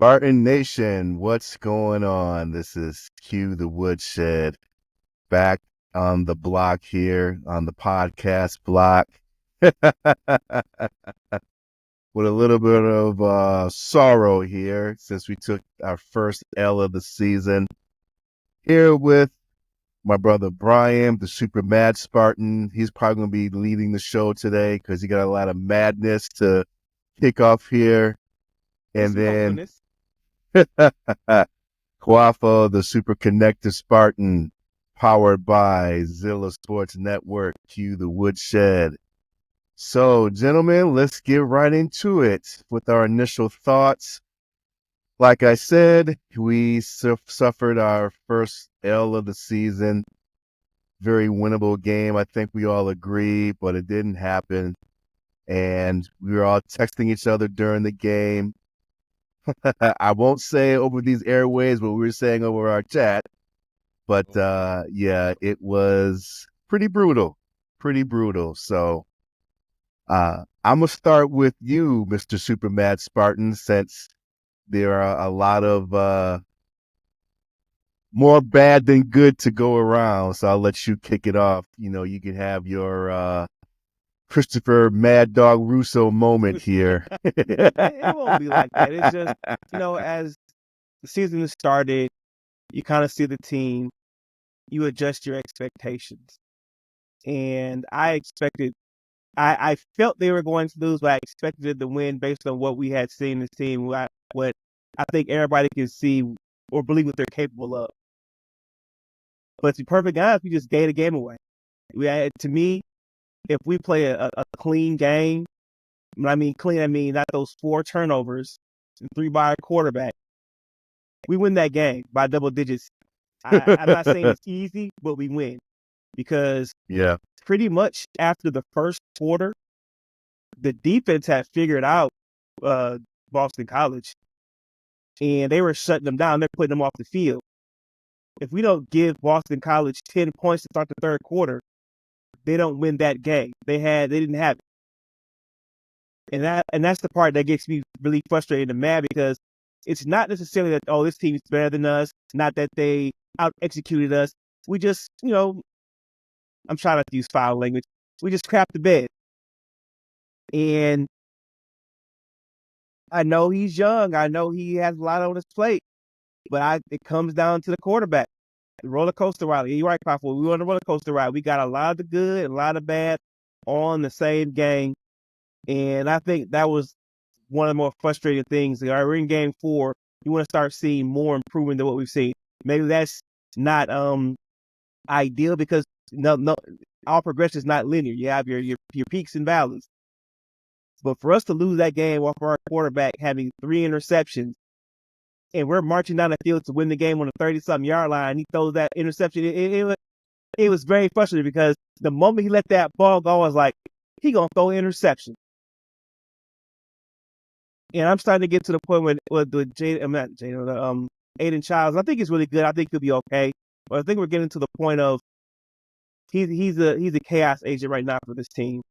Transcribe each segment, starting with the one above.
Spartan Nation, what's going on? This is Q the Woodshed back on the block here on the podcast block with a little bit of sorrow here since we took our first L of the season. Here with my brother Brian, the super mad Spartan. He's probably going to be leading the show today because he got a lot of madness to kick off here. And then Quaffo, the super connected Spartan, powered by ZILLA Sports Network, Q the Woodshed. So, gentlemen, let's get right into it with our initial thoughts. Like I said, we suffered our first L of the season. Very winnable game, I think we all agree, but it didn't happen. And we were all texting each other during the game. I won't say over these airways what we were saying over our chat, but yeah, it was pretty brutal. So I'm going to start with you, Mr. Super Mad Spartan, since there are a lot of more bad than good to go around. So I'll let you kick it off. You know, you can have your Christopher Mad Dog Russo moment here. It won't be like that. It's just, as the season started, you kind of see the team, you adjust your expectations. And I felt they were going to lose, but I expected to win based on what we had seen this team, what I think everybody can see or believe what they're capable of. But to be perfectly honest, we just gave the game away. To me, if we play a clean game, when I mean clean, I mean not those 4 turnovers and 3 by our quarterback, we win that game by double digits. I'm not saying it's easy, but we win because pretty much after the first quarter, the defense had figured out Boston College, and they were shutting them down. They're putting them off the field. If we don't give Boston College 10 points to start the third quarter, they don't win that game. They didn't have it. And that's the part that gets me really frustrated and mad because it's not necessarily that, this team's better than us. It's not that they out-executed us. We just, I'm trying not to use foul language. We just crapped the bed. And I know he's young. I know he has a lot on his plate. But it comes down to the quarterback. The roller coaster ride. You're right, Powerful. We were on the roller coaster ride. We got a lot of the good and a lot of bad on the same game. And I think that was one of the more frustrating things. We're in game 4. You want to start seeing more improvement than what we've seen. Maybe that's not ideal because no, our progression is not linear. You have your peaks and valleys. But for us to lose that game off our quarterback having 3 interceptions, and we're marching down the field to win the game on the 30-something yard line, he throws that interception. It was very frustrating because the moment he let that ball go, I was like, he gonna throw an interception. And I'm starting to get to the point with Aiden Childs. I think he's really good. I think he'll be okay. But I think we're getting to the point of he's a chaos agent right now for this team.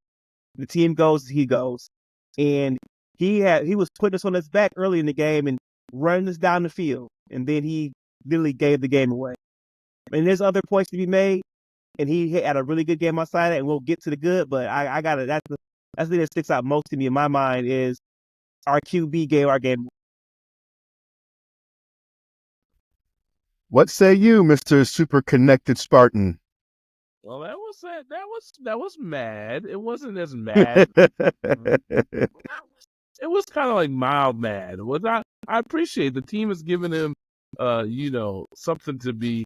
The team goes, he goes. And he was putting us on his back early in the game and running us down the field. And then he literally gave the game away. And there's other points to be made. And he had a really good game outside it, and we'll get to the good. But I got it. That's the thing that sticks out most to me in my mind is our QB gave our game. What say you, Mr. Super Connected Spartan? Well, that was mad. It wasn't as mad. It was kind of like mild mad. I appreciate the team has given him, something to be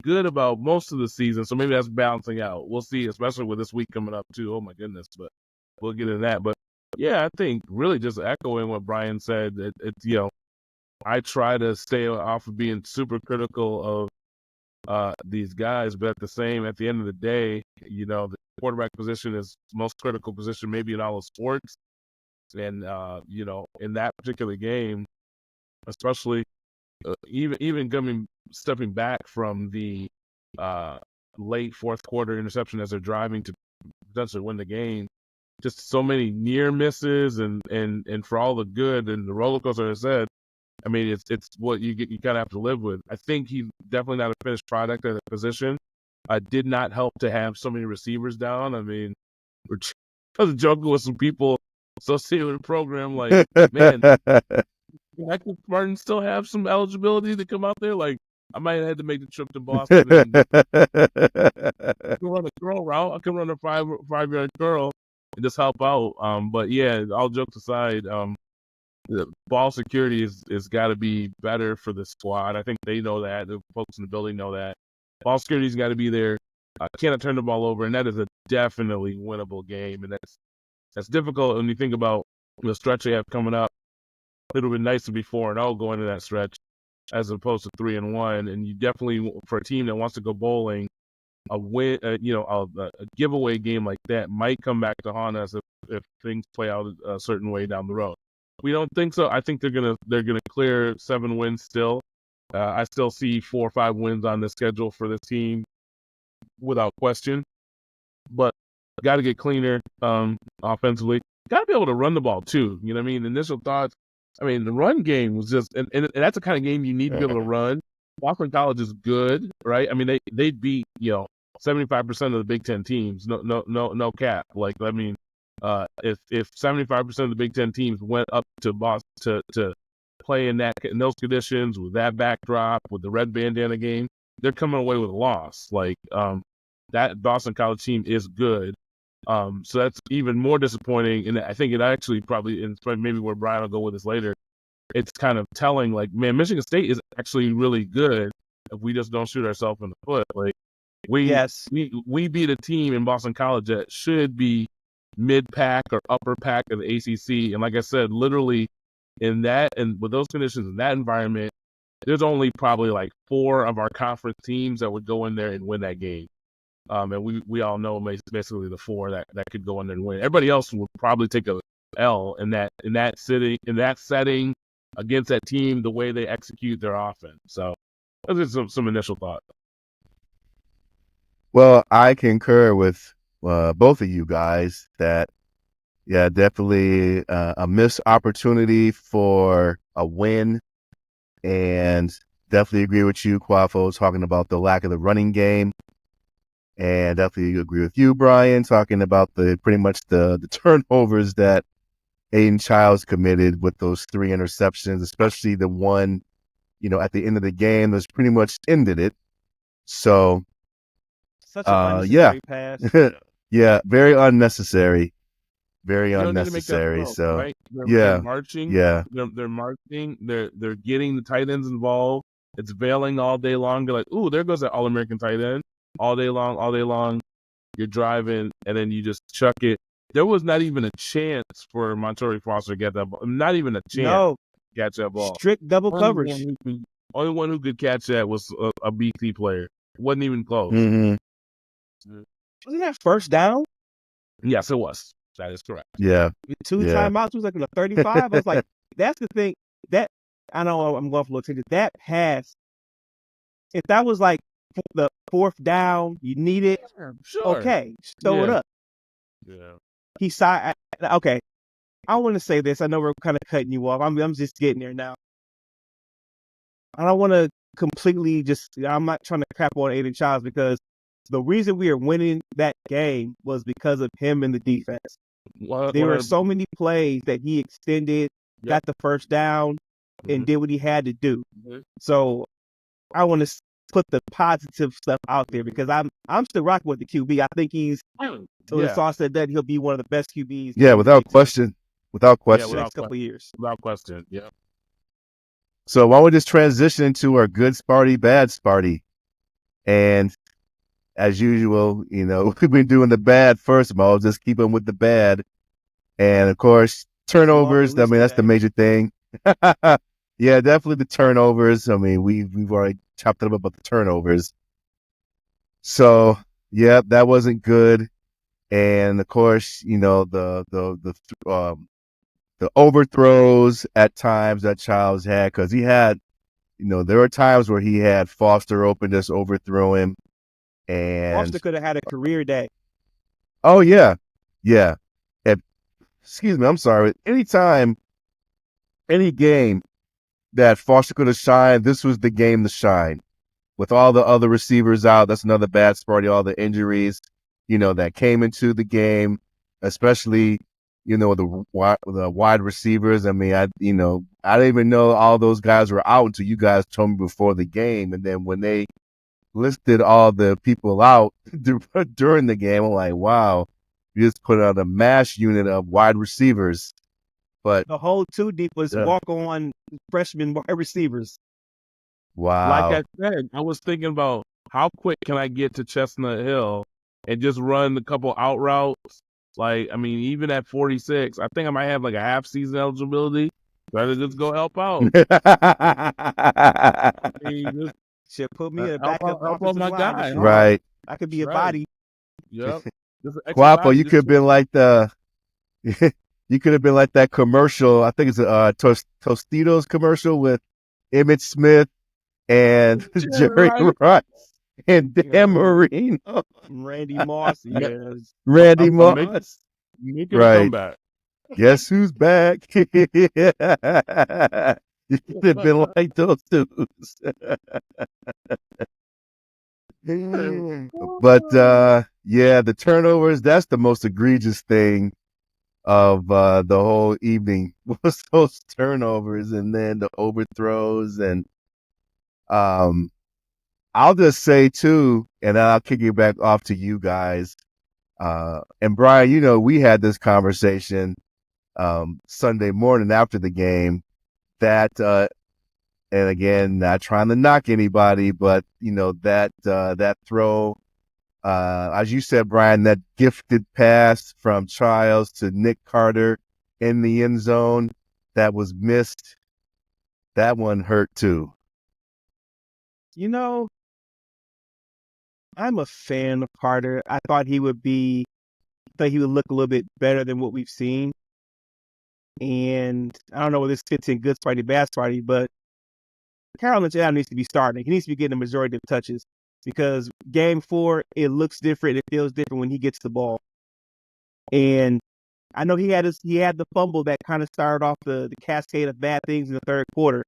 good about most of the season. So maybe that's balancing out. We'll see, especially with this week coming up too. Oh my goodness, but we'll get into that. But yeah, I think really just echoing what Brian said. I try to stay off of being super critical of these guys, but at the end of the day, the quarterback position is the most critical position maybe in all of sports. And, in that particular game, especially even stepping back from the late fourth quarter interception as they're driving to potentially win the game, just so many near misses and for all the good and the roller coaster, as I said, I mean, it's what you kind of have to live with. I think he's definitely not a finished product at the position. Did not help to have so many receivers down. I mean, I was joking with some people associated with the program, like, man, can Martin still have some eligibility to come out there? Like, I might have had to make the trip to Boston and run a curl route. I can run a 5-yard curl and just help out. But yeah, all jokes aside, the ball security is got to be better for the squad. I think they know that. The folks in the building know that. Ball security's got to be there. Cannot turn the ball over, and that is a definitely winnable game. And that's difficult when you think about the stretch they have coming up. It would have been nice to be 4-0 going into that stretch, as opposed to 3-1. And you definitely, for a team that wants to go bowling, a win, a giveaway game like that might come back to haunt us if things play out a certain way down the road. We don't think so. I think they're gonna clear 7 wins still. I still see 4 or 5 wins on the schedule for this team without question. But got to get cleaner offensively. Got to be able to run the ball too. You know what I mean? Initial thoughts. I mean, the run game was just, and that's the kind of game you need to be able to run. Boston College is good, right? I mean, they beat 75% of the Big Ten teams. No cap. Like, I mean, if 75% of the Big Ten teams went up to Boston to play in those conditions with that backdrop with the red bandana game, they're coming away with a loss. Like, that Boston College team is good. So that's even more disappointing. And I think it actually probably, and maybe where Brian will go with this later, it's kind of telling, like, man, Michigan State is actually really good if we just don't shoot ourselves in the foot. Like, we beat a team in Boston College that should be mid-pack or upper pack of the ACC. And like I said, literally in that, and with those conditions in that environment, there's only probably like 4 of our conference teams that would go in there and win that game. And we all know basically the 4 that could go in there and win. Everybody else would probably take a L in that setting against that team, the way they execute their offense. So those are some initial thoughts. Well, I concur with both of you guys that, yeah, definitely a missed opportunity for a win, and definitely agree with you, Quafo, talking about the lack of the running game. And definitely agree with you, Brian, talking about pretty much the turnovers that Aiden Childs committed with those 3 interceptions, especially the one, at the end of the game that's pretty much ended it. So, such an unnecessary pass. Yeah, very unnecessary. Very you don't unnecessary. Need to make that so, right? They're marching. Yeah. They're marching. They're getting the tight ends involved. It's veiling all day long. They're like, ooh, there goes that All-American tight end. All day long, you're driving, and then you just chuck it. There was not even a chance for Montori Foster to get that ball. Not even a chance to catch that ball. Strict double coverage. Only one who could catch that was a BC player. It wasn't even close. Mm-hmm. Wasn't that first down? Yes, it was. That is correct. Yeah. 2 timeouts. It was like a 35. I was like, that's the thing. That, I know I'm going for a little changes. That pass, if that was like the 4th down, you need it. Sure. Okay, throw it up. Yeah. Okay. I want to say this. I know we're kind of cutting you off. I'm just getting there now. I don't want to completely I'm not trying to crap on Aiden Childs, because the reason we are winning that game was because of him and the defense. There were so many plays that he extended, got the first down, and did what he had to do. So I want to put the positive stuff out there, because I'm still rocking with the QB. I think till it's all said that, he'll be one of the best QBs. Yeah, without question. Without question. The next couple of years. Without question. Yeah. So why don't we just transition into our good Sparty, bad Sparty? And as usual, we've been doing the bad first of all, just keep them with the bad. And of course, turnovers. I mean, that's the major thing. Yeah, definitely the turnovers. I mean, we've already chopped it up about the turnovers. So yeah, that wasn't good. And of course, the overthrows at times that Childs had, because he had, there were times where he had Foster open, just overthrow him. And Foster could have had a career day. Oh, yeah. Yeah. Excuse me, I'm sorry. Anytime, any game that Foster could have shined, this was the game to shine. With all the other receivers out, that's another bad spot. All the injuries, that came into the game, especially, the wide receivers. I mean, I didn't even know all those guys were out until you guys told me before the game. And then when they listed all the people out during the game, I'm like, wow, you just put out a mass unit of wide receivers. But the whole 2 deep was walk-on freshman wide receivers. wow. Like I said, I was thinking about how quick can I get to Chestnut Hill and just run a couple out routes. Like, I mean, even at 46, I think I might have like a half season eligibility. Rather just go help out. I mean, just Should put me in a help backup out offensive my line. guy. This Huh? Right. I could be a Right. body. Yep. Just an extra Guapo, body, you just could have been like you could have been like that commercial. I think it's a Tostitos commercial with Emmett Smith and Jerry Rice and Dan Marino, Randy Moss. Yes. Randy I'm Moss. making a Right. comeback. Guess who's back? You could have been like those dudes. But yeah, the turnovers, that's the most egregious thing of the whole evening was those turnovers and then the overthrows. And I'll just say too, and then I'll kick it back off to you guys. And Brian, we had this conversation Sunday morning after the game that and again, not trying to knock anybody, but that throw, as you said, Brian, that gifted pass from Childs to Nick Carter in the end zone that was missed, that one hurt too. I'm a fan of Carter. I thought he would look a little bit better than what we've seen. And I don't know whether this fits in good party, bad party, but Carroll Lynch-Adams needs to be starting. He needs to be getting the majority of touches because game 4, it looks different. It feels different when he gets the ball. And I know he had the fumble that kind of started off the cascade of bad things in the third quarter.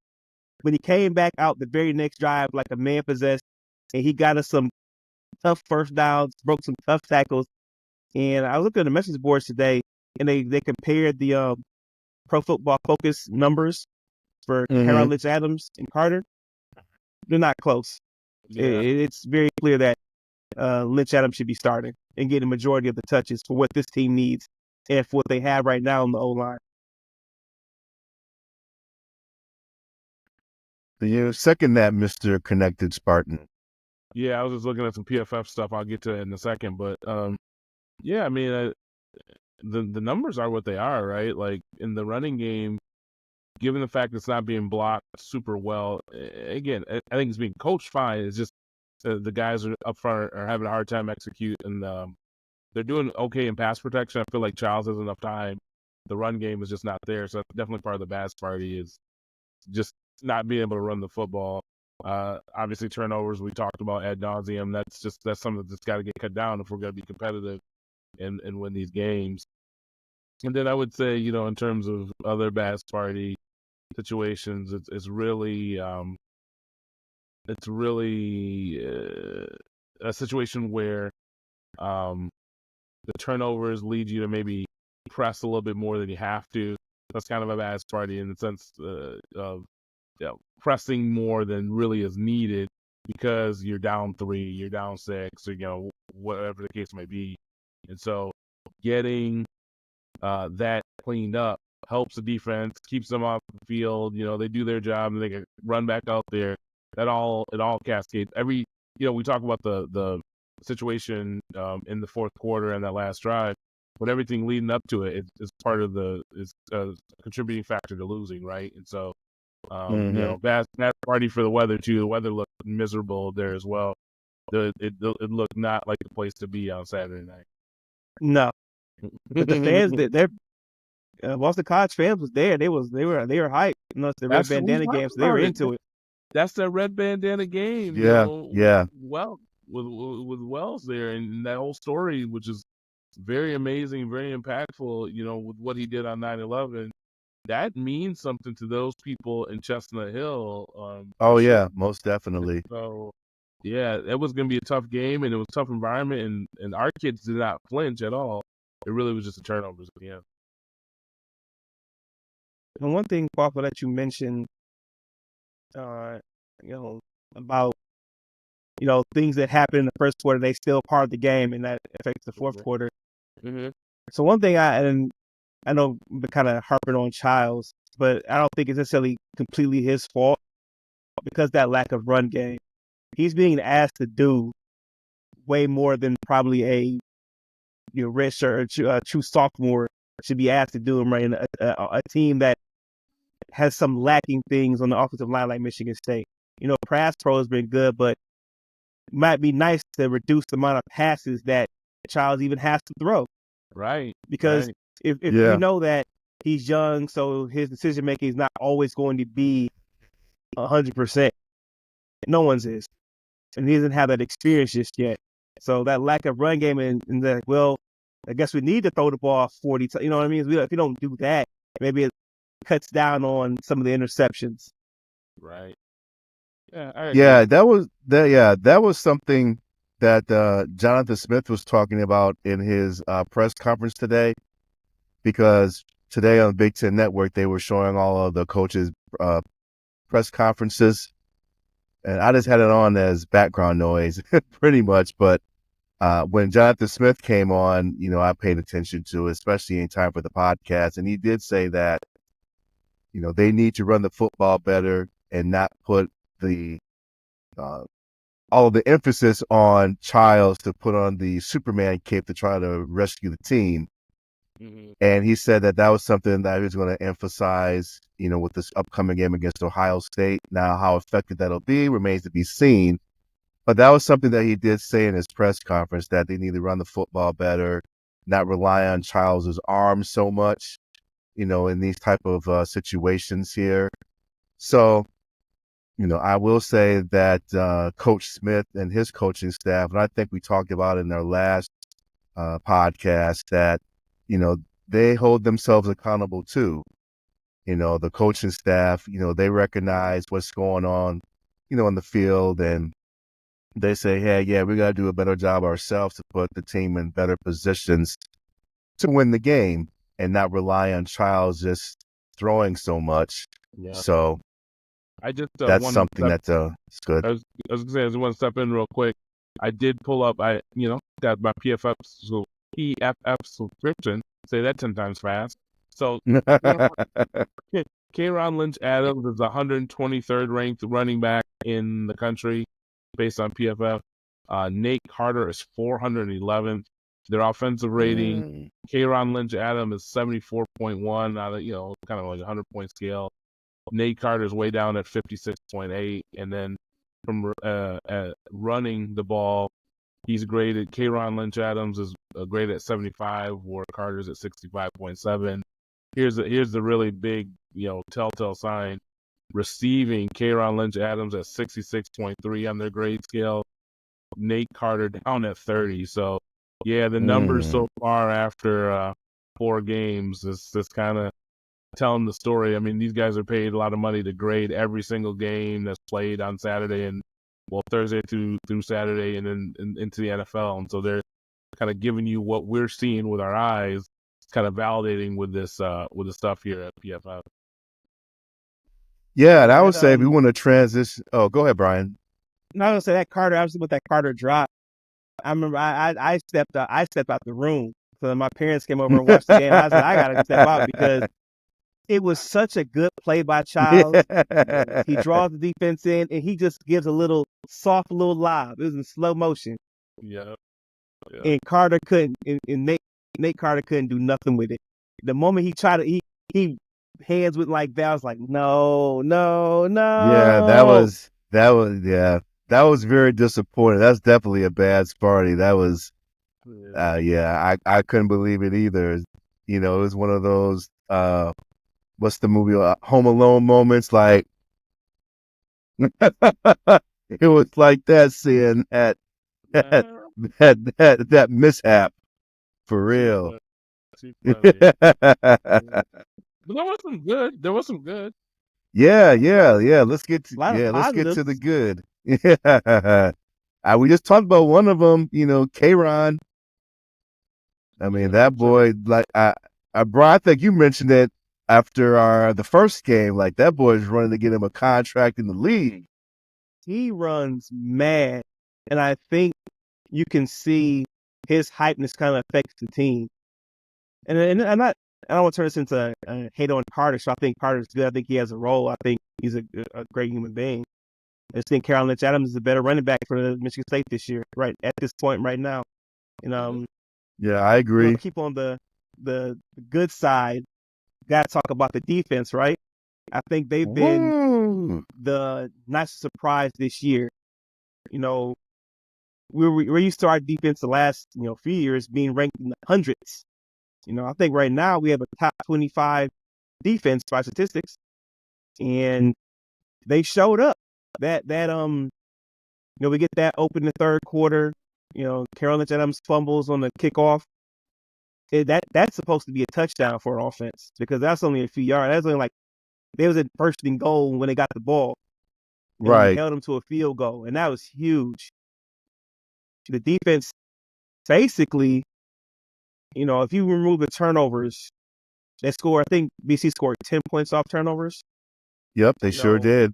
When he came back out the very next drive like a man possessed, and he got us some tough first downs, broke some tough tackles. And I was looking at the message boards today, and they compared the Pro Football Focus numbers for Carroll Lynch-Adams and Carter. They're not close. Yeah. It's very clear that Lynch-Adams should be starting and getting a majority of the touches for what this team needs and for what they have right now on the O-line. Do you second that, Mr. Connected Spartan? Yeah, I was just looking at some PFF stuff. I'll get to it in a second, but yeah, I mean, the numbers are what they are, right? Like in the running game, given the fact it's not being blocked super well, again, I think it's being coached fine. It's just the guys are up front are having a hard time execute, and they're doing okay in pass protection. I feel like Childs has enough time. The run game is just not there, so that's definitely part of the bad party is just not being able to run the football. Obviously, turnovers we talked about ad nauseum. That's something that's got to get cut down if we're going to be competitive and win these games. And then I would say, in terms of other bad party situations, it's really a situation where the turnovers lead you to maybe press a little bit more than you have to. That's kind of a bad party in the sense of pressing more than really is needed because you're down 3, you're down 6, or whatever the case may be. And so getting that cleaned up helps the defense, keeps them off the field. They do their job and they can run back out there. It all cascades. We talk about the situation in the fourth quarter and that last drive, but everything leading up to it is part of is a contributing factor to losing, right? And so, bad party for the weather too. The weather looked miserable there as well. It looked not like the place to be on Saturday night. No, but the fans they're Boston College fans was there. They were hyped. It's the red bandana game, so they were into it. That's the red bandana game. Yeah. Well, with Wells there and that whole story, which is very amazing, very impactful. With what he did on 9/11, that means something to those people in Chestnut Hill. Oh for sure. yeah, most definitely. So, yeah, it was going to be a tough game, and it was a tough environment, and our kids did not flinch at all. It really was just a turnovers at the end. And one thing, Papa, that you mentioned, uh, about things that happen in the first quarter, they still part of the game, and that affects the fourth quarter. Mm-hmm. So one thing I know we're kind of harping on Childs, but I don't think it's necessarily completely his fault because that lack of run game. He's being asked to do way more than probably a redshirt or true sophomore should be asked to do him, right? In a team that has some lacking things on the offensive line like Michigan State. Pass pro has been good, but it might be nice to reduce the amount of passes that Childs even has to throw. Right. Because right. if Yeah. you know that he's young, so his decision making is not always going to be 100%. No one's is. And he doesn't have that experience just yet. So that lack of run game and that, well, I guess we need to throw the ball 40 times. You know what I mean? If we don't do that, maybe it cuts down on some of the interceptions. Right. Yeah, I agree. That was something that Jonathan Smith was talking about in his press conference today, because today on Big Ten Network they were showing all of the coaches' press conferences, and I just had it on as background noise pretty much. But when Jonathan Smith came on, I paid attention to it, especially in time for the podcast, and he did say that they need to run the football better and not put the all of the emphasis on Childs to put on the Superman cape to try to rescue the team. Mm-hmm. And he said that was something that he was going to emphasize, with this upcoming game against Ohio State. Now, how effective that'll be remains to be seen. But that was something that he did say in his press conference, that they need to run the football better, not rely on Childs' arms so much, in these type of situations here. So, I will say that Coach Smith and his coaching staff, and I think we talked about it in our last podcast, that, they hold themselves accountable too. The coaching staff, they recognize what's going on, in the field, and they say, hey, yeah, we got to do a better job ourselves to put the team in better positions to win the game and not rely on Childs just throwing so much. Yeah. So I just that's something that's good. I was gonna say, I just want to step in real quick. I did pull up. Got my PFF subscription. Say that 10 times fast. So, K'Ron Lynch Adams is the 123rd ranked running back in the country based on PFF. Nate Carter is 411th. Their offensive rating, K'Ron Lynch Adams is 74.1 out of kind of like a 100-point scale. Nate Carter's way down at 56.8, and then from running the ball, he's graded. K'Ron Lynch Adams is graded at 75, where Carter's at 65.7. Here's the really big telltale sign. Receiving, K'Ron Lynch Adams at 66.3 on their grade scale. Nate Carter down at 30. So yeah, the numbers so far after 4 games is kind of telling the story. I mean, these guys are paid a lot of money to grade every single game that's played on Saturday and Thursday through Saturday, and then into the NFL. And so they're kind of giving you what we're seeing with our eyes, kind of validating with this with the stuff here at PFF. Yeah, and I would say if we want to transition. Oh, go ahead, Brian. No, I was gonna say that Carter. Obviously, with that Carter drop, I remember I stepped out. I stepped out the room. So my parents came over and watched the game. I said, I gotta step out because it was such a good play by Childs. He draws the defense in, and he just gives a little soft little lob. It was in slow motion. Yeah. And Carter couldn't. And Nate Carter couldn't do nothing with it. The moment he tried to, he hands went like that. I was like, no. Yeah, that was very disappointing. That's definitely a bad Sparty. That was, I couldn't believe it either. It was one of those, what's the movie, Home Alone moments. Like, it was like that, seeing that mishap for real. But there was some good. There was some good. Yeah. Let's get A lot of to the positives. good. Yeah. We just talked about one of them, K-Ron. I mean, Yeah, that for sure. boy, like, Brian, I think you mentioned it after the first game. Like, that boy's running to get him a contract in the league. He runs mad, and I think you can see his hypeness kind of affects the team. And I don't want to turn this into a hate on Carter. So I think Carter's good. I think he has a role. I think he's a great human being. I just think Carolyn Lynch-Adams is a better running back for Michigan State this year, right at this point, right now. And Yeah, I you know, agree. to keep on the good side, got to talk about the defense, right? I think they've been Woo! the nicest surprise this year. You know, we're used to our defense the last few years being ranked in the hundreds. I think right now we have a top 25 defense by statistics, and they showed up. We get that open in the third quarter. Carolyn Lynch-Adams fumbles on the kickoff. That's supposed to be a touchdown for an offense because that's only a few yards. That's only like they was at first and goal when they got the ball, and we Right. held them to a field goal, and that was huge. The defense basically, if you remove the turnovers, they score. I think BC scored 10 points off turnovers. Yep, they You sure know, did.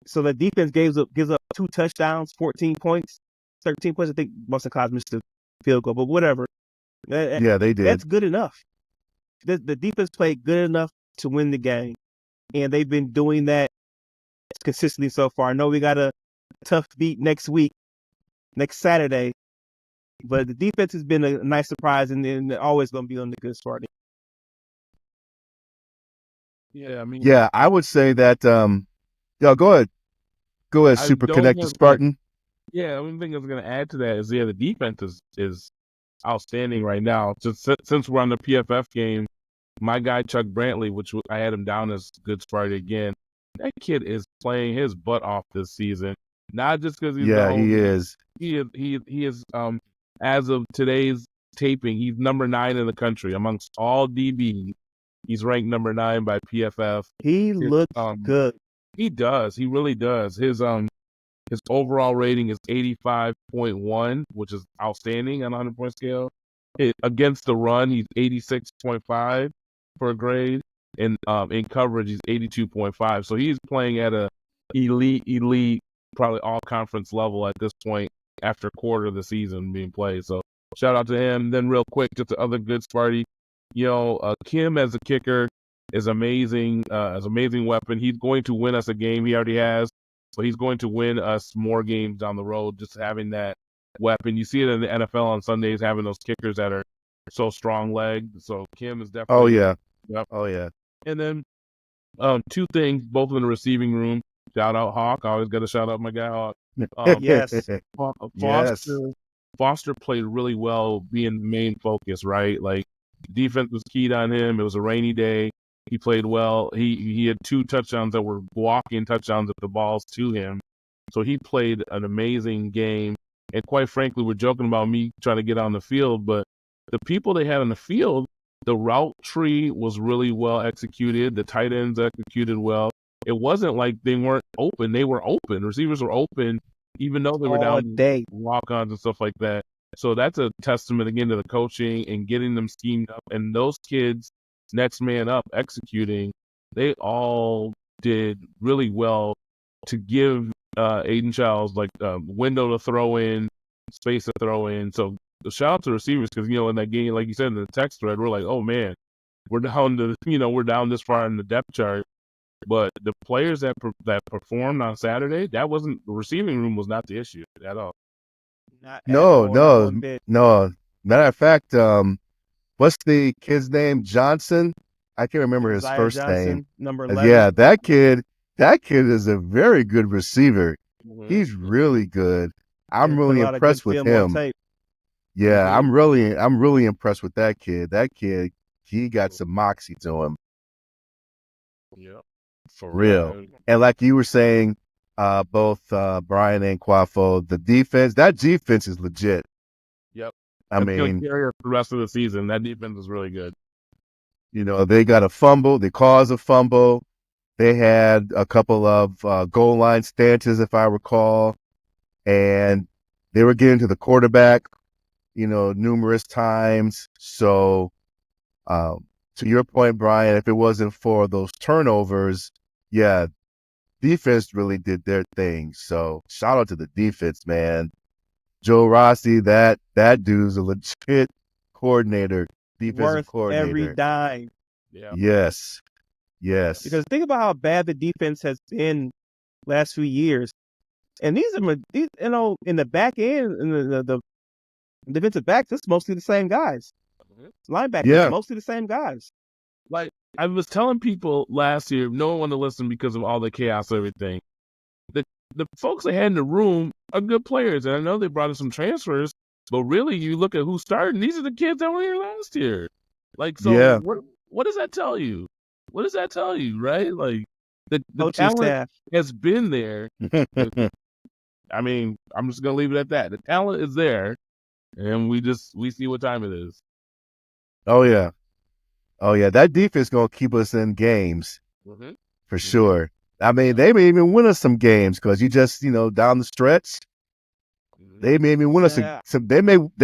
so the defense gives up 2 touchdowns, 14 points, 13 points. I think Boston College missed the field goal, but whatever. Yeah, they did. That's good enough. The defense played good enough to win the game, and they've been doing that consistently so far. I know we got a tough beat next Saturday, but the defense has been a nice surprise, and they're always going to be on the good start. Yeah, I mean, Yeah, I would say that. Yeah, go ahead. Go ahead, I Super don't Connected have like. Spartan. Yeah, the only thing I was gonna add to that is the defense is outstanding right now. Just since we're on the PFF game, my guy Chuck Brantley, I had him down as good Sparty again. That kid is playing his butt off this season. Not just because he's the Yeah, he home. is. He is as of today's taping, he's number 9 in the country amongst all DBs. He's ranked number 9 by PFF. He His, looks good. He does. He really does. His overall rating is 85.1, which is outstanding on a 100-point scale. Against the run, he's 86.5 for a grade. And in coverage, he's 82.5. So he's playing at a elite, probably all-conference level at this point after a quarter of the season being played. So shout out to him. Then real quick, just the other good Sparty. Kim as a kicker is amazing, as amazing weapon. He's going to win us a game. He already has. So he's going to win us more games down the road, just having that weapon. You see it in the NFL on Sundays, having those kickers that are so strong-legged. So Kim is Oh definitely. yeah. Yep. Oh yeah. And then 2 things, both in the receiving room. Shout out Hawk. I always got to shout out my guy Hawk. Yes. Yes. Foster played really well, being the main focus, right? Like defense was keyed on him. It was a rainy day. He played well. He had 2 touchdowns that were walking touchdowns with the balls to him. So he played an amazing game. And quite frankly, we're joking about me trying to get on the field, but the people they had on the field, the route tree was really well executed. The tight ends executed well. It wasn't like they weren't open. They were open. Receivers were open, even though they were All down day. walk-ons and stuff like that. So that's a testament again to the coaching and getting them schemed up. And those kids, next man up, executing, they all did really well to give Aiden Childs like window to throw in, space to throw in. So the shout out to receivers because in that game, like you said in the text thread, we're like, oh man, we're down to we're down this far in the depth chart. But the players that performed on Saturday, that wasn't the receiving room was not the issue at all. Not at No, all. Not no, one bit. no. Matter of fact, what's the kid's name? Johnson? I can't remember his Josiah first name. Johnson, number 11. Yeah, that kid is a very good receiver. Mm-hmm. He's really good. I'm Put really a lot of good impressed with film on him. tape. Yeah, Mm-hmm. I'm really impressed with that kid. That kid, he got some moxie to him. Yeah, for Real. real. And like you were saying, both Brian and Quafo, that defense is legit. Yep. I That's going to mean, carry us the rest of the season. That defense is really good. They got a fumble. They caused a fumble. They had a couple of goal line stances, if I recall, and they were getting to the quarterback, numerous times. So, to your point, Brian, if it wasn't for those turnovers, yeah, defense really did their thing. So, shout out to the defense, man. Joe Rossi, that dude's a legit coordinator, defensive Worth every coordinator. dime. Yeah. Yes. Because think about how bad the defense has been last few years. And these, in the back end, in the defensive backs, it's mostly the same guys. Linebackers, Yeah. mostly the same guys. Like I was telling people last year, no one wanted to listen because of all the chaos and everything. The folks they had in the room are good players, and I know they brought in some transfers, but really, you look at who's starting. These are the kids that were here last year. Like, so Yeah. what does that tell you? What does that tell you, right? Like, the Coaching talent staff. has been there. I mean, I'm just gonna leave it at that. The talent is there, and we see what time it is. Oh yeah. That defense gonna keep us in games for sure. I mean, they may even win us some games because you just down the stretch, they may even win us some. They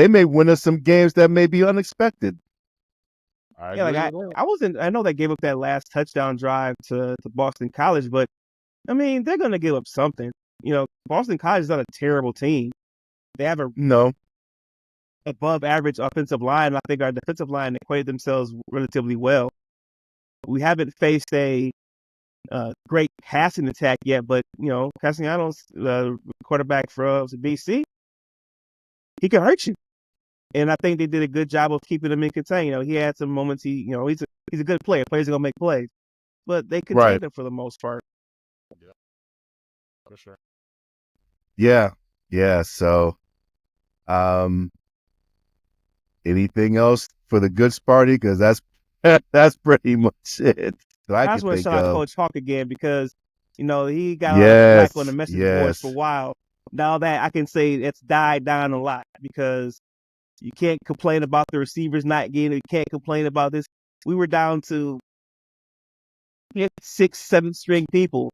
may win us some games that may be unexpected. I know they gave up that last touchdown drive to Boston College, but I mean they're gonna give up something. Boston College is not a terrible team. They have a above average offensive line. I think our defensive line acquitted themselves relatively well. We haven't faced a great passing attack yet, but Castellanos, the quarterback for BC, he can hurt you. And I think they did a good job of keeping him in contain. He had some moments. He's a good player. Players are gonna make plays, but they contained him for the most part. Yeah, for sure. Yeah. So, anything else for the good Sparty? Because that's pretty much it. So I just want to shout out Coach Hawk again because he got a lot of slack on the message boards for a while. Now that I can say it's died down a lot because you can't complain about the receivers not getting it. You can't complain about this. We were down to 6, 7 string people,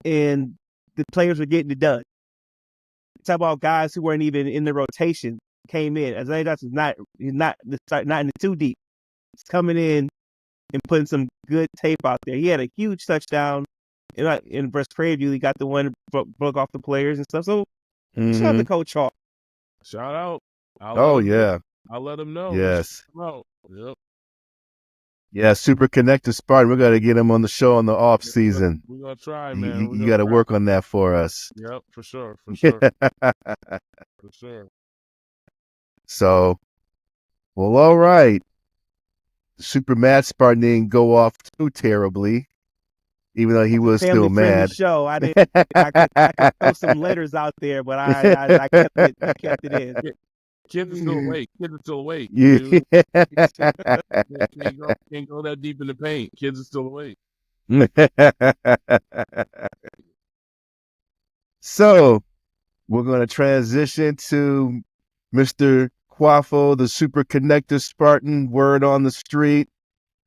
and the players were getting it done. Talk about guys who weren't even in the rotation came in. Isaiah Johnson's not in the 2 deep. He's coming in and putting some good tape out there. He had a huge touchdown in versus Prairie. He got the one broke off the players and stuff. So shout out to Coach Hawk. Shout out. I'll let him know. Yes. Yep. Yeah, super connected Spartan. We got to get him on the show in the off season. We're gonna try, man. You got to work on that for us. Yep, for sure. For sure. So, well, all right. Super mad Spartan didn't go off too terribly, even though he was still mad. Show. I could throw some letters out there, but I kept it in. Kids are still awake. Can't go that deep in the paint. Kids are still awake. So, we're going to transition to Mr. Quaffo, the super connector Spartan. Word on the street.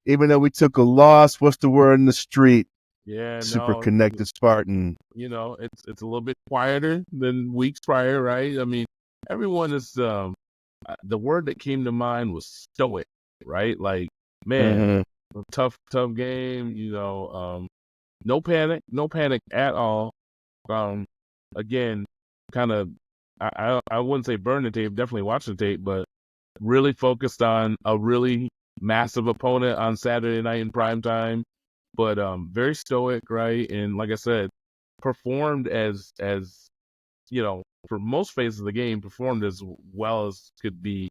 Even though we took a loss, what's the word in the street? Yeah, super connected Spartan. It's a little bit quieter than weeks prior, right? I mean, everyone is the word that came to mind was stoic, right? Like, man, a tough game. No panic at all. Again, kind of, I wouldn't say burn the tape, definitely watch the tape, but really focused on a really massive opponent on Saturday night in prime time. But very stoic, right? And like I said, performed as for most phases of the game, performed as well as could be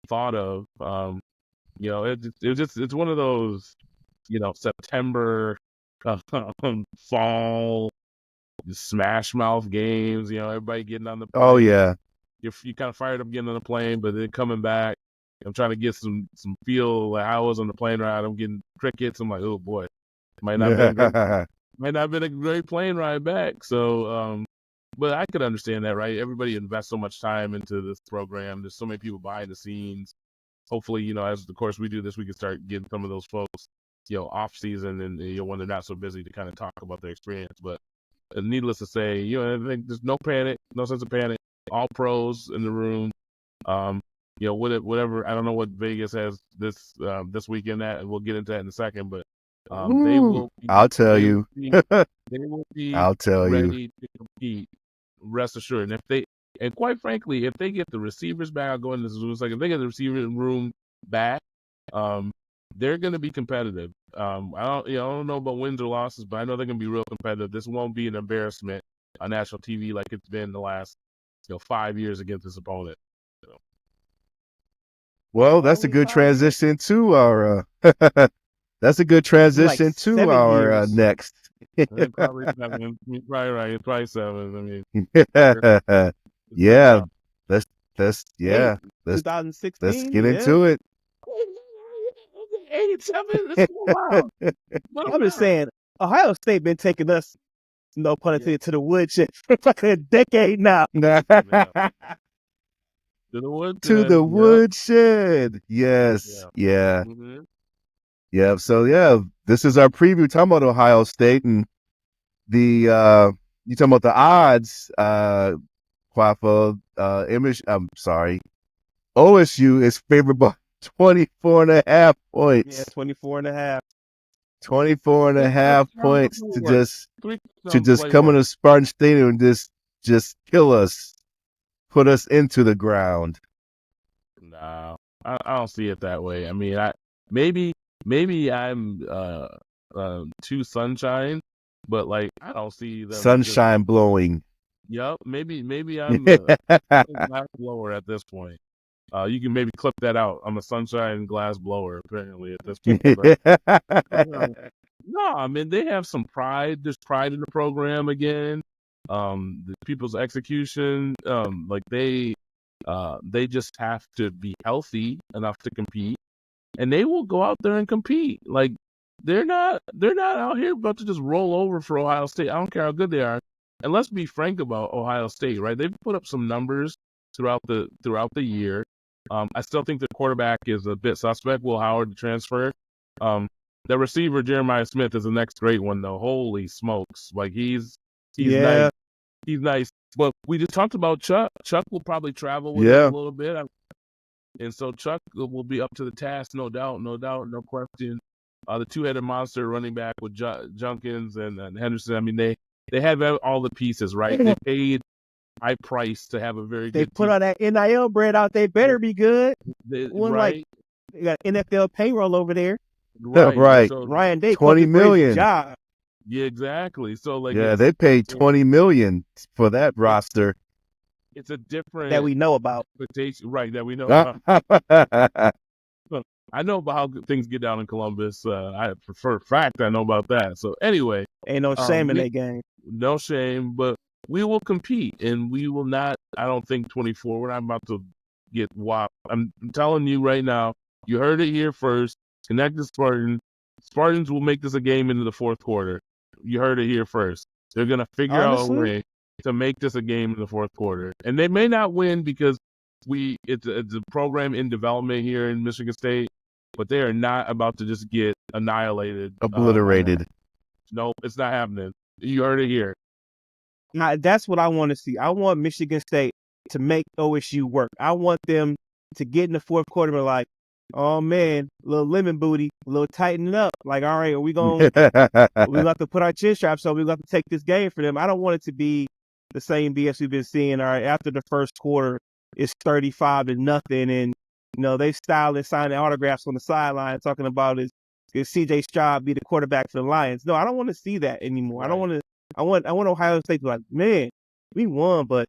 thought of. It's one of those, September fall smash mouth games. Everybody getting on the plane. Oh yeah, you kind of fired up getting on the plane, but then coming back, I'm trying to get some feel. Like I was on the plane ride, I'm getting crickets. I'm like, oh boy, might not have been a great plane ride back. So, but I could understand that, right? Everybody invests so much time into this program. There's so many people behind the scenes. hopefully, as of course we do this, we can start getting some of those folks, off season and when they're not so busy to kind of talk about their experience. But needless to say, I think there's no panic, no sense of panic. All pros in the room. Whatever. I don't know what Vegas has this weekend at, and we'll get into that in a second. But they will. I'll tell you. They will be I'll tell you. ready to compete. Rest assured. And quite frankly, if they get the receivers back, I'll go into this in a second. If they get the receiver room back, they're going to be competitive. I don't know about wins or losses, but I know they're going to be real competitive. This won't be an embarrassment on national TV like it's been the last 5 years against this opponent. Well, that's a good transition to our. That's a good transition to our next. Probably 7. Right. It's probably 7. I mean, yeah. Let's 2016. Let's get into it. 87. That's wild. I'm just saying, Ohio State been taking us, no pun intended, to the woodshed for like a decade now. To the woodshed. Yes. Yeah. Mm-hmm. Yeah. So this is our preview talking about Ohio State and you talking about the odds, Quafa, OSU is favored by 24.5 points. Yeah, 24.5. 24.5 points to just come into Spartan Stadium and just kill us. Put us into the ground. No, I don't see it that way. I mean, maybe I'm too sunshine, but like I don't see them sunshine blowing. Yep, maybe I'm glass blower at this point. You can maybe clip that out. I'm a sunshine glass blower apparently at this point. No, I mean they have some pride. There's pride in the program again. The people's execution, like they just have to be healthy enough to compete, and they will go out there and compete. Like they're not out here about to just roll over for Ohio State. I don't care how good they are. And let's be frank about Ohio State, right? They've put up some numbers throughout the year. I still think the quarterback is a bit suspect. Will Howard, the transfer. The receiver Jeremiah Smith is the next great one though. Holy smokes! Like he's nice. He's nice. But we just talked about Chuck. Chuck will probably travel with him a little bit. And so Chuck will be up to the task, no doubt, no question. The two-headed monster running back with Junkins and Henderson. I mean, they have all the pieces, right? They paid high price to have a very good team. They put all that NIL bread out. They better be good. Right. They got NFL payroll over there. Right. So Ryan Day, $20 million. Job. Yeah, exactly. So they paid $20 million for that roster. It's a different that we know about. Right, that we know about. I know about how things get down in Columbus. For a fact, I know about that. So anyway, ain't no shame in that game. No shame, but we will compete, and we will not. I don't think 24. We're not about to get whopped. I'm telling you right now. You heard it here first. Connect the Spartans. Spartans will make this a game into the fourth quarter. You heard it here first. They're gonna figure out a way to make this a game in the fourth quarter, and they may not win because it's a program in development here in Michigan State, but they are not about to just get annihilated, obliterated. No, it's not happening. You heard it here. Now, that's what I want to see. I want Michigan State to make OSU work. I want them to get in the fourth quarter and be like, oh man, a little lemon booty, a little tighten up. Like, all right, we got to put our chin straps on. We got to take this game for them. I don't want it to be the same BS we've been seeing. All right, after the first quarter, it's 35-0, and they style and signing autographs on the sideline talking about is CJ Stroud be the quarterback for the Lions. No, I don't want to see that anymore. Right. I don't want to. I want Ohio State to be like, man, we won, but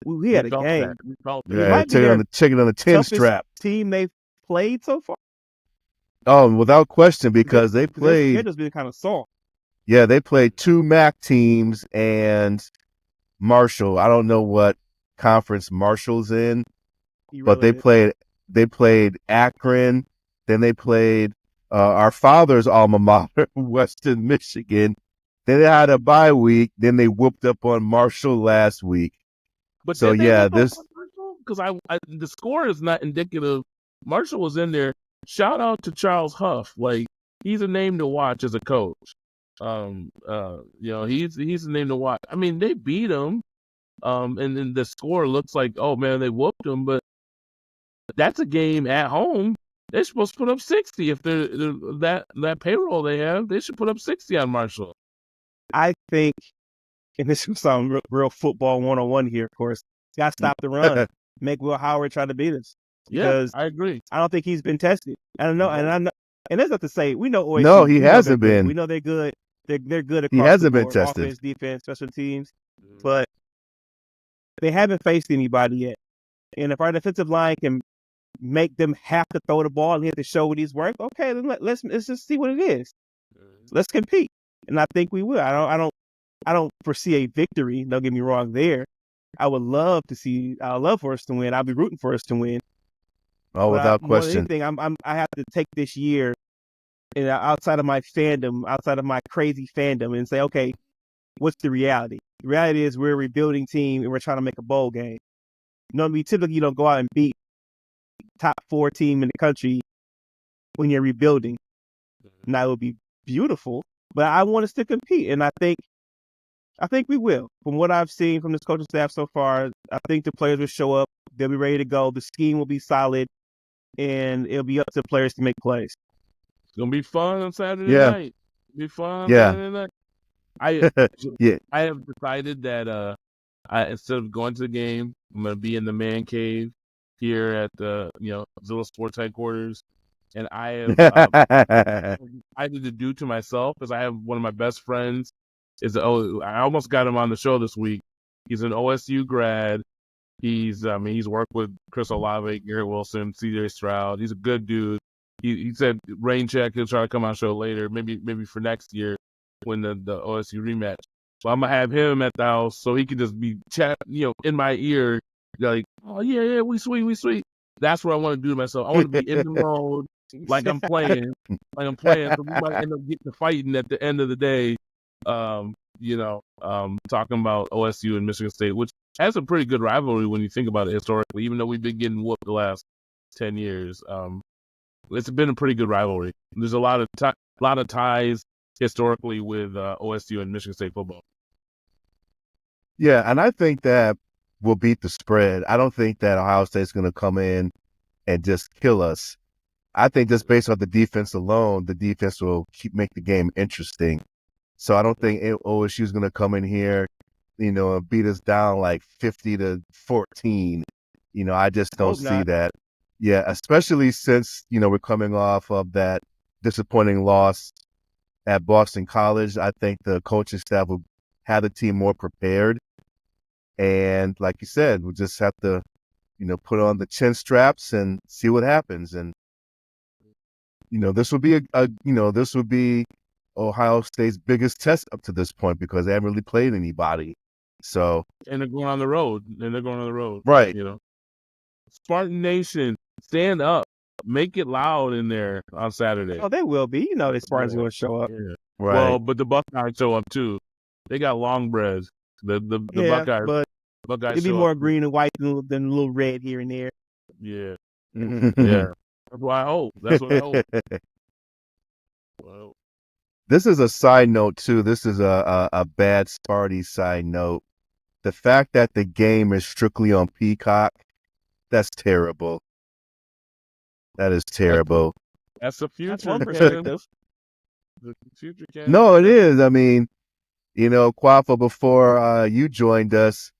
we had a game. Checking on the 10 strap. Team they played so far. Oh, without question, because they played. Their schedule's been kind of soft. Yeah, they played 2 MAC teams and Marshall. I don't know what conference Marshall's in, but they played Akron. Then they played our father's alma mater, Western Michigan. Then they had a bye week. Then they whooped up on Marshall last week. But so yeah, this because the score is not indicative. Marshall was in there. Shout out to Charles Huff. Like, he's a name to watch as a coach. He's a name to watch. I mean, they beat him. And then the score looks like, oh man, they whooped them, but that's a game at home. They're supposed to put up 60 if they're that payroll they have. They should put up 60 on Marshall. I think, and this is some real football 101 here, of course. Got to stop the run. Make Will Howard try to beat us. Because I agree. I don't think he's been tested. I don't know, and there's nothing to say. We know OSU. No, he hasn't been. We know they're good. They're good across he hasn't the been board, tested. offense, defense, special teams, but they haven't faced anybody yet. And if our defensive line can make them have to throw the ball and have to show what he's worth, okay, then let's just see what it is. Let's compete, and I think we will. I don't foresee a victory. Don't get me wrong there. I would love to see. I love for us to win. I'll be rooting for us to win. Oh, without question. More than anything, I have to take this year, and outside of my fandom, outside of my crazy fandom, and say, okay, what's the reality? The reality is we're a rebuilding team and we're trying to make a bowl game. You know, typically you don't go out and beat top 4 team in the country when you're rebuilding. Now it would be beautiful, but I want us to compete, and I think we will. From what I've seen from this coaching staff so far, I think the players will show up. They'll be ready to go. The scheme will be solid, and it'll be up to players to make plays. It's gonna be fun on Saturday night. It'll be fun on Saturday night. I have decided that instead of going to the game, I'm gonna be in the man cave here at the ZILLA Sports headquarters, and I have I need to do to myself because I have one of my best friends. I almost got him on the show this week. He's an OSU grad. He's worked with Chris Olave, Garrett Wilson, C.J. Stroud. He's a good dude. He said rain check. He'll try to come on the show later, maybe for next year when the OSU rematch. So I'm gonna have him at the house so he can just be chat, in my ear, like, oh yeah, we sweet. That's what I want to do to myself. I want to be in the mode, like I'm playing. So we might end up getting to fighting at the end of the day. Talking about OSU and Michigan State, which has a pretty good rivalry when you think about it historically, even though we've been getting whooped the last 10 years. It's been a pretty good rivalry. There's a lot of ties historically with OSU and Michigan State football. Yeah, and I think that we'll beat the spread. I don't think that Ohio State's going to come in and just kill us. I think just based on the defense alone, the defense will make the game interesting. So I don't think OSU is going to come in here, and beat us down like 50-14. I just don't see that. Yeah, especially since, we're coming off of that disappointing loss at Boston College. I think the coaching staff will have the team more prepared. And like you said, we'll just have to, put on the chin straps and see what happens. And, this would be Ohio State's biggest test up to this point because they haven't really played anybody. So, and they're going on the road. Right. Spartan Nation, stand up. Make it loud in there on Saturday. Oh, they will be. The Spartans are going to show up. Yeah. Right. Well, but the Buckeyes show up too. They got long breads. The Buckeyes. But Buckeyes it'd be more green and white than a little red here and there. Yeah. Yeah. That's what I hope. Well, this is a side note too. This is a bad Sparty side note. The fact that the game is strictly on Peacock, that's terrible. That is terrible. That's the future. That's one perspective. The future can. No, it is. I mean, Quafa, before you joined us,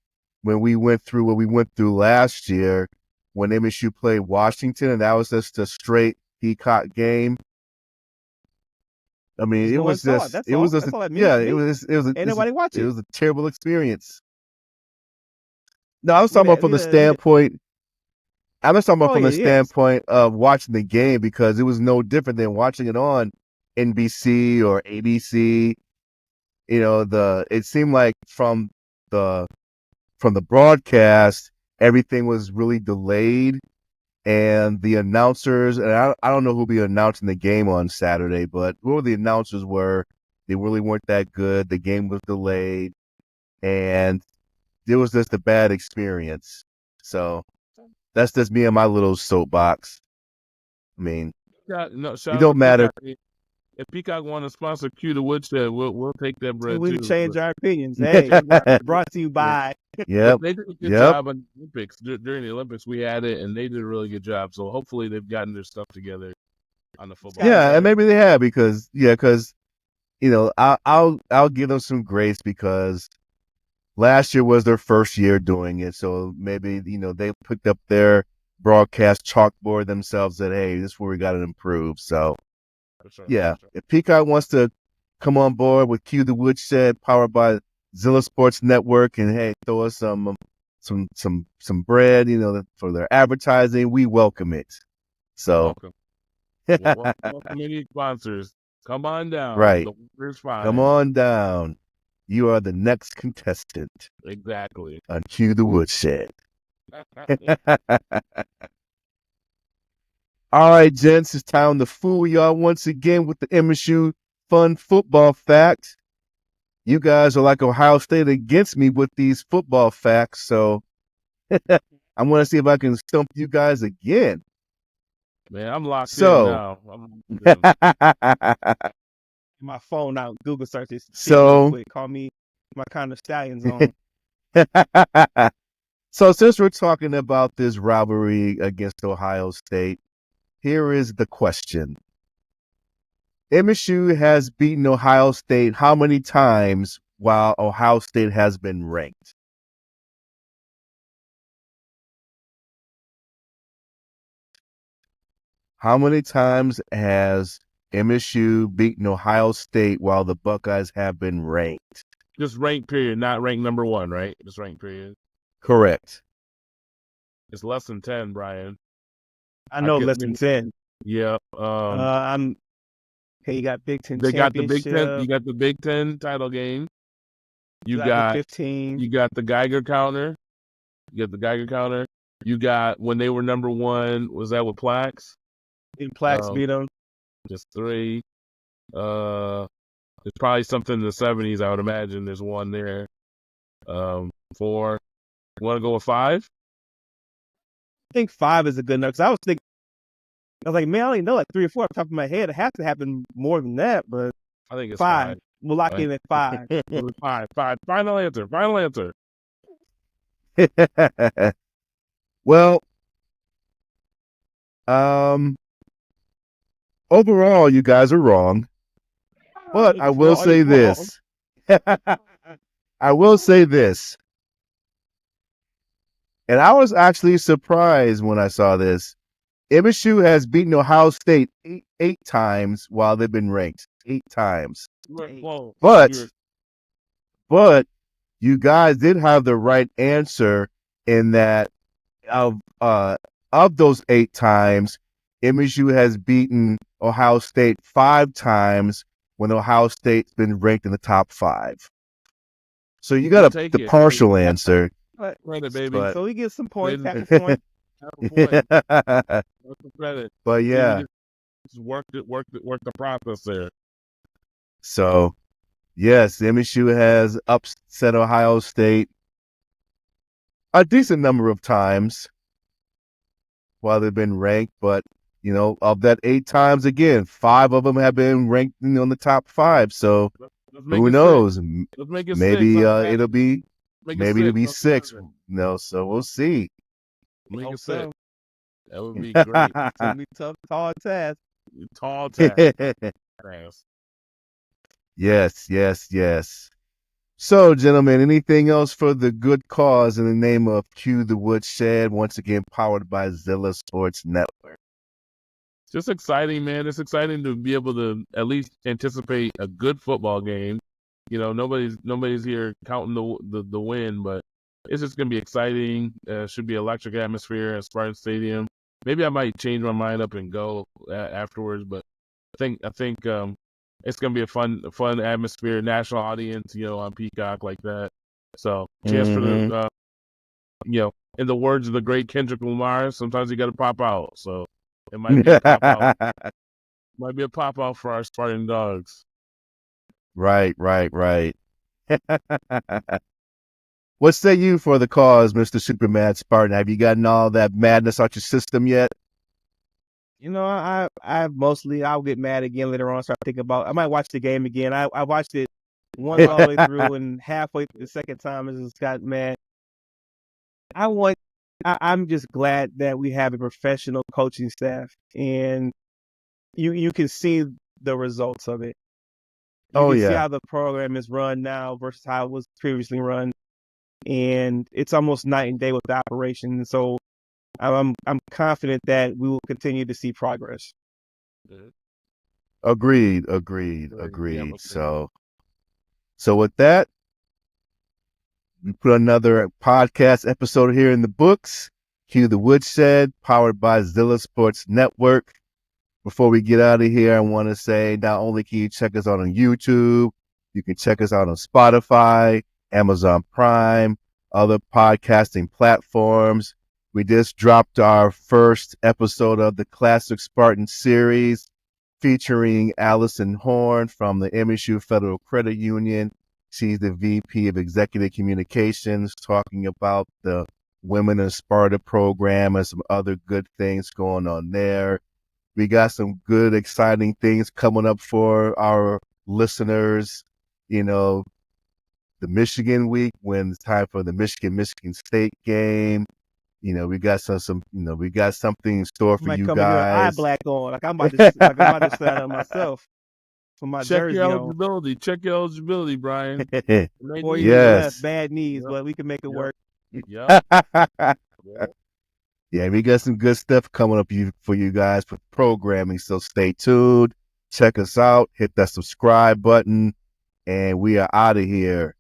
when we went through what we went through last year, when MSU played Washington, and that was just a straight Peacock game. I mean, it was a terrible experience. No, I was talking about from the standpoint. I'm just talking about from the standpoint of watching the game because it was no different than watching it on NBC or ABC. It seemed like from the broadcast, everything was really delayed, and the announcers, and I don't know who'll be announcing the game on Saturday, but whoever the announcers were, they really weren't that good. The game was delayed, and it was just a bad experience. So that's just me and my little soapbox. I mean, No, it shout out don't to matter. Peacock. If Peacock want to sponsor Q the Woodshed, we'll take that bread We too. change our opinions. Hey, brought to you by. Yep. They did a good Yep. job on the Olympics. During the Olympics, we had it, and they did a really good job. So hopefully, they've gotten their stuff together on the football. Yeah, better. and maybe they have because I'll give them some grace because last year was their first year doing it, so maybe they picked up their broadcast chalkboard themselves. That hey, this is where we got to improve. So For sure, yeah, for sure. if Peacock wants to come on board with Q the Woodshed, powered by ZILLA Sports Network, and hey, throw us some bread, for their advertising, we welcome it. So Welcome any sponsors. Come on down. right, The water's fine. come on down. You are the next contestant Exactly. on Q the Woodshed. All right, gents, it's time to fool y'all once again with the MSU fun football facts. You guys are like Ohio State against me with these football facts, so I want to see if I can stump you guys again. Man, I'm locked in So, now. I'm locked in. My phone out. Google search this shit So- real quick. Call me my kind of stallions on. so since we're talking about this rivalry against Ohio State, here is the question. MSU has beaten Ohio State how many times while Ohio State has been ranked? How many times has MSU beaten Ohio State while the Buckeyes have been ranked? Just rank period, not rank number one, right? Just rank period. Correct. It's less than 10, Brian. I know could- less than 10. Yeah. I'm. Hey, you got Big Ten They got the Big championship. Ten. You got the Big Ten title game. You got got the 15. you got the Geiger counter. You got the Geiger counter. You got when they were number one. Was that with Plax? And Plax beat them. Just 3. There's probably something in the 70s. I would imagine there's one there. 4. You want to go with 5? I think 5 is a good number. Because I was like, man, I only know like 3 or 4 off the top of my head. It has to happen more than that, but I think it's 5. 5. We'll lock in at 5. Five. Final answer. Final answer. Well, overall, you guys are wrong. But I will say this. I will say this. And I was actually surprised when I saw this. MSU has beaten Ohio State eight times while they've been ranked. 8 times. Whoa. But you guys did have the right answer in that of those 8 times, MSU has beaten Ohio State 5 times when Ohio State's been ranked in the top 5. So you got the partial answer. Credit, baby. But, So we get some points. Half a point. Credit. But yeah. Just work the process there. So yes, MSU has upset Ohio State a decent number of times while they've been ranked, but of that 8 times, again, 5 of them have been ranked in the top 5. So who knows? Let's make it Maybe 6. it'll be it'll be 6. So we'll see. Make it 6. So. That would be great. It's gonna be tough, tall task. Tall task. Yes. So, gentlemen, anything else for the good cause in the name of Q the Woodshed, once again powered by ZILLA Sports Network? Just exciting, man. It's exciting to be able to at least anticipate a good football game. Nobody's here counting the win, but it's just gonna be exciting. Should be electric atmosphere at Spartan Stadium. Maybe I might change my mind up and go afterwards, but I think it's gonna be a fun atmosphere, national audience, on Peacock like that. So chance for the in the words of the great Kendrick Lamar, sometimes you got to pop out. So it might be a pop out. Might be a pop out for our Spartan dogs. Right. What say you for the cause, Mr. Superman Spartan? Have you gotten all that madness out your system yet? I'll get mad again later on. Start thinking about. I might watch the game again. I watched it once all the way through, and halfway through the second time, I just got mad. I'm just glad that we have a professional coaching staff, and you can see the results of it. You can see how the program is run now versus how it was previously run, and it's almost night and day with the operation. So I'm confident that we will continue to see progress. Agreed. So with that, we put another podcast episode here in the books. Cue the Woodshed, powered by ZILLA Sports Network. Before we get out of here, I want to say not only can you check us out on YouTube, you can check us out on Spotify, Amazon Prime, other podcasting platforms. We just dropped our first episode of the Classic Spartan series featuring Allison Horn from the MSU Federal Credit Union. She's the VP of Executive Communications, talking about the Women in Sparta program and some other good things going on there. We got some good, exciting things coming up for our listeners. The Michigan week, when it's time for the Michigan State game. We got we got something in store for you guys. Eye black on, like I'm about to set up myself for my jersey. Check your eligibility, Brian. 4 years left, bad knees, but we can make it work. Yeah. Yeah, we got some good stuff coming up for you guys for programming, so stay tuned. Check us out. Hit that subscribe button, and we are out of here.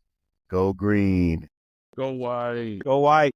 Go green. Go white. Go white.